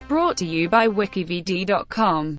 Brought to you by WikiVidi.com.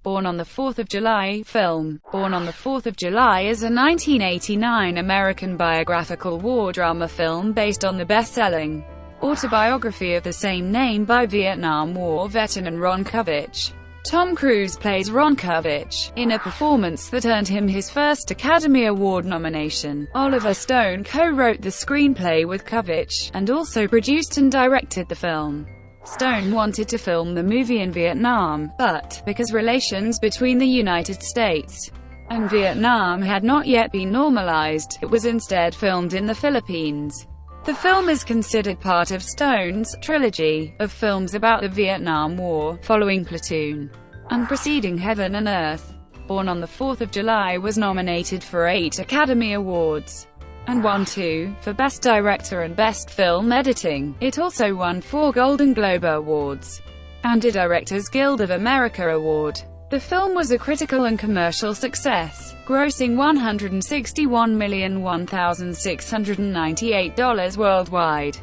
Born on the 4th of July film. Born on the 4th of July is a 1989 American biographical war drama film based on the best-selling autobiography of the same name by Vietnam War veteran Ron Kovic. Tom Cruise plays Ron Kovic, in a performance that earned him his first Academy Award nomination. Oliver Stone co-wrote the screenplay with Kovic, and also produced and directed the film. Stone wanted to film the movie in Vietnam, but, because relations between the United States and Vietnam had not yet been normalized, it was instead filmed in the Philippines. The film is considered part of Stone's trilogy of films about the Vietnam War, following Platoon and preceding Heaven and Earth. Born on the 4th of July was nominated for 8 Academy Awards, and won 2, for Best Director and Best Film Editing. It also won 4 Golden Globe Awards, and a Directors Guild of America Award. The film was a critical and commercial success, grossing $161,001,698 worldwide.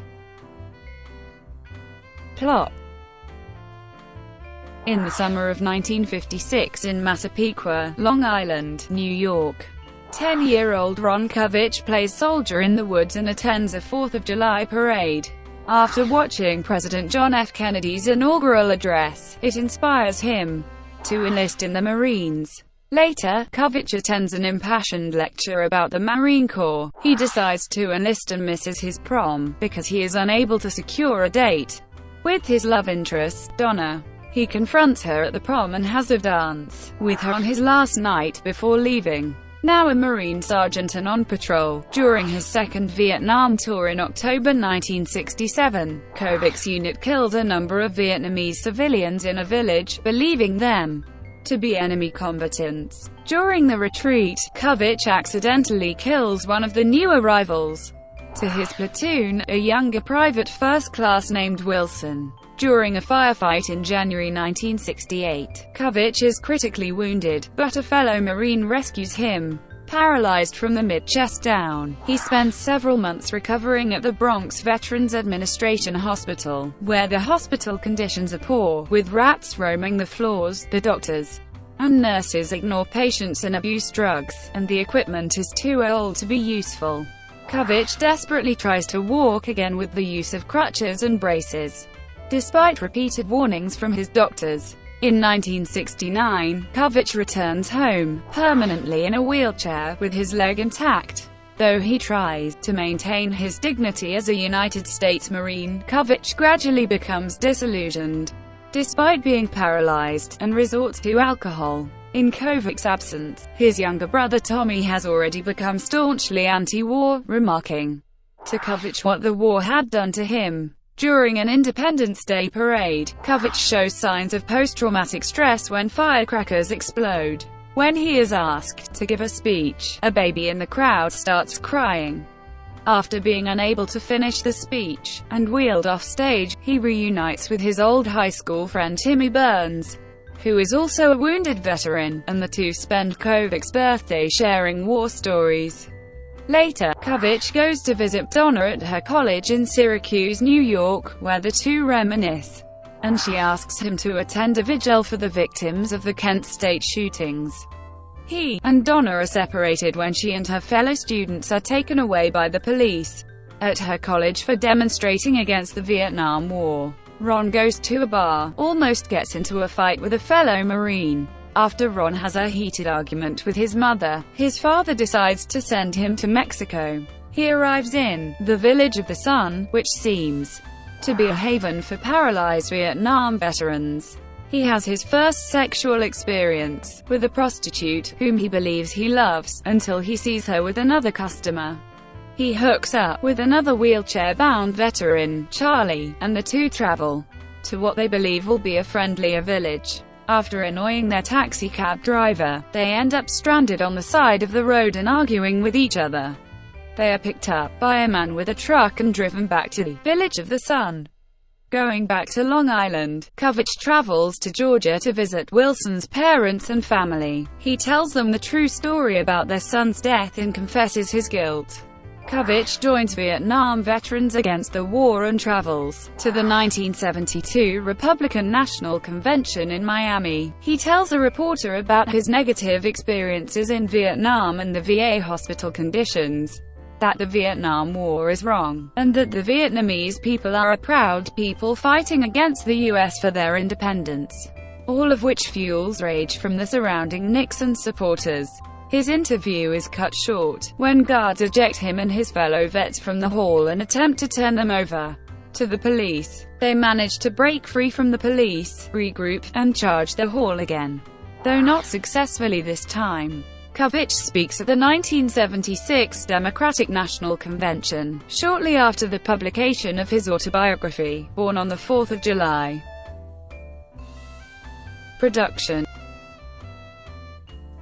Plot. In the summer of 1956 in Massapequa, Long Island, New York, 10-year-old Ron Kovic plays soldier in the woods and attends a 4th of July parade. After watching President John F. Kennedy's inaugural address, it inspires him to enlist in the Marines. Later, Kovic attends an impassioned lecture about the Marine Corps. He decides to enlist and misses his prom, because he is unable to secure a date with his love interest, Donna. He confronts her at the prom and has a dance with her on his last night before leaving. Now a Marine sergeant and on patrol, during his second Vietnam tour in October 1967, Kovic's unit kills a number of Vietnamese civilians in a village, believing them to be enemy combatants. During the retreat, Kovic accidentally kills one of the new arrivals to his platoon, a younger private first class named Wilson. During a firefight in January 1968, Kovic is critically wounded, but a fellow Marine rescues him. Paralyzed from the mid-chest down, he spends several months recovering at the Bronx Veterans Administration Hospital, where the hospital conditions are poor, with rats roaming the floors. The doctors and nurses ignore patients and abuse drugs, and the equipment is too old to be useful. Kovic desperately tries to walk again with the use of crutches and braces, despite repeated warnings from his doctors. In 1969, Kovic returns home, permanently in a wheelchair, with his leg intact. Though he tries to maintain his dignity as a United States Marine, Kovic gradually becomes disillusioned, despite being paralyzed, and resorts to alcohol. In Kovic's absence, his younger brother Tommy has already become staunchly anti-war, remarking to Kovic what the war had done to him. During an Independence Day parade, Kovic shows signs of post-traumatic stress when firecrackers explode. When he is asked to give a speech, a baby in the crowd starts crying. After being unable to finish the speech, and wheeled off stage, he reunites with his old high school friend Timmy Burns, who is also a wounded veteran, and the two spend Kovic's birthday sharing war stories. Later, Kovic goes to visit Donna at her college in Syracuse, New York, where the two reminisce, and she asks him to attend a vigil for the victims of the Kent State shootings. He and Donna are separated when she and her fellow students are taken away by the police at her college for demonstrating against the Vietnam War. Ron goes to a bar, almost gets into a fight with a fellow Marine. After Ron has a heated argument with his mother, his father decides to send him to Mexico. He arrives in the Village of the Sun, which seems to be a haven for paralyzed Vietnam veterans. He has his first sexual experience with a prostitute, whom he believes he loves, until he sees her with another customer. He hooks up with another wheelchair-bound veteran, Charlie, and the two travel to what they believe will be a friendlier village. After annoying their taxicab driver, they end up stranded on the side of the road and arguing with each other. They are picked up by a man with a truck and driven back to the Village of the Sun. Going back to Long Island, Kovic travels to Georgia to visit Wilson's parents and family. He tells them the true story about their son's death and confesses his guilt. Kovic joins Vietnam veterans against the war and travels to the 1972 Republican National Convention in Miami. He tells a reporter about his negative experiences in Vietnam and the VA hospital conditions, that the Vietnam War is wrong, and that the Vietnamese people are a proud people fighting against the US for their independence. All of which fuels rage from the surrounding Nixon supporters. His interview is cut short when guards eject him and his fellow vets from the hall and attempt to turn them over to the police. They manage to break free from the police, regroup, and charge the hall again, though not successfully this time. Kovic speaks at the 1976 Democratic National Convention, shortly after the publication of his autobiography, Born on the 4th of July. Production.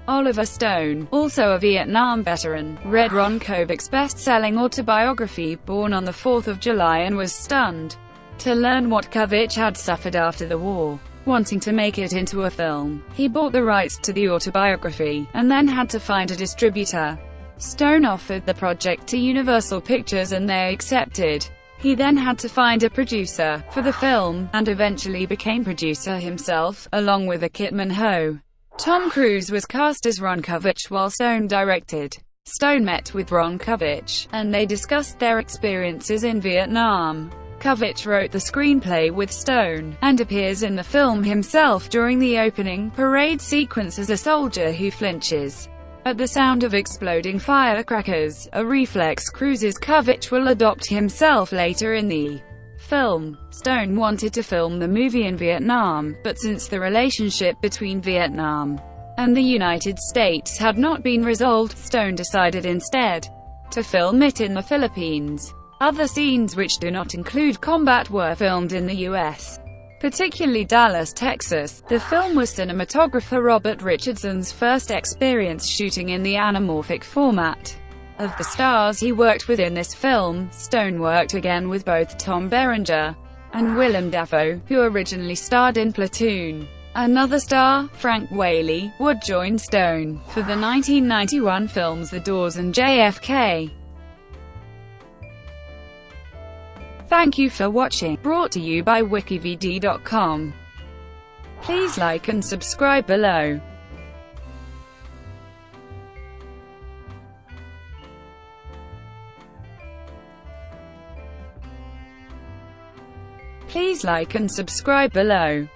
Oliver Stone, also a Vietnam veteran, read Ron Kovic's best-selling autobiography, Born on the 4th of July, and was stunned to learn what Kovic had suffered after the war. Wanting to make it into a film, he bought the rights to the autobiography, and then had to find a distributor. Stone offered the project to Universal Pictures and they accepted. He then had to find a producer for the film, and eventually became producer himself, along with a kitman Ho. Tom Cruise was cast as Ron Kovic while Stone directed. Stone met with Ron Kovic, and they discussed their experiences in Vietnam. Kovic wrote the screenplay with Stone, and appears in the film himself during the opening parade sequence as a soldier who flinches at the sound of exploding firecrackers, a reflex Cruise's Kovic will adopt himself later in the film. Stone wanted to film the movie in Vietnam, but since the relationship between Vietnam and the United States had not been resolved, Stone decided instead to film it in the Philippines. Other scenes which do not include combat were filmed in the U.S., particularly Dallas, Texas. The film was cinematographer Robert Richardson's first experience shooting in the anamorphic format. Of the stars he worked with in this film, Stone worked again with both Tom Berenger and Willem Dafoe, who originally starred in Platoon. Another star, Frank Whaley, would join Stone for the 1991 films The Doors and JFK. Thank you for watching, brought to you by WikiVidi.com. Please like and subscribe below. Please like and subscribe below.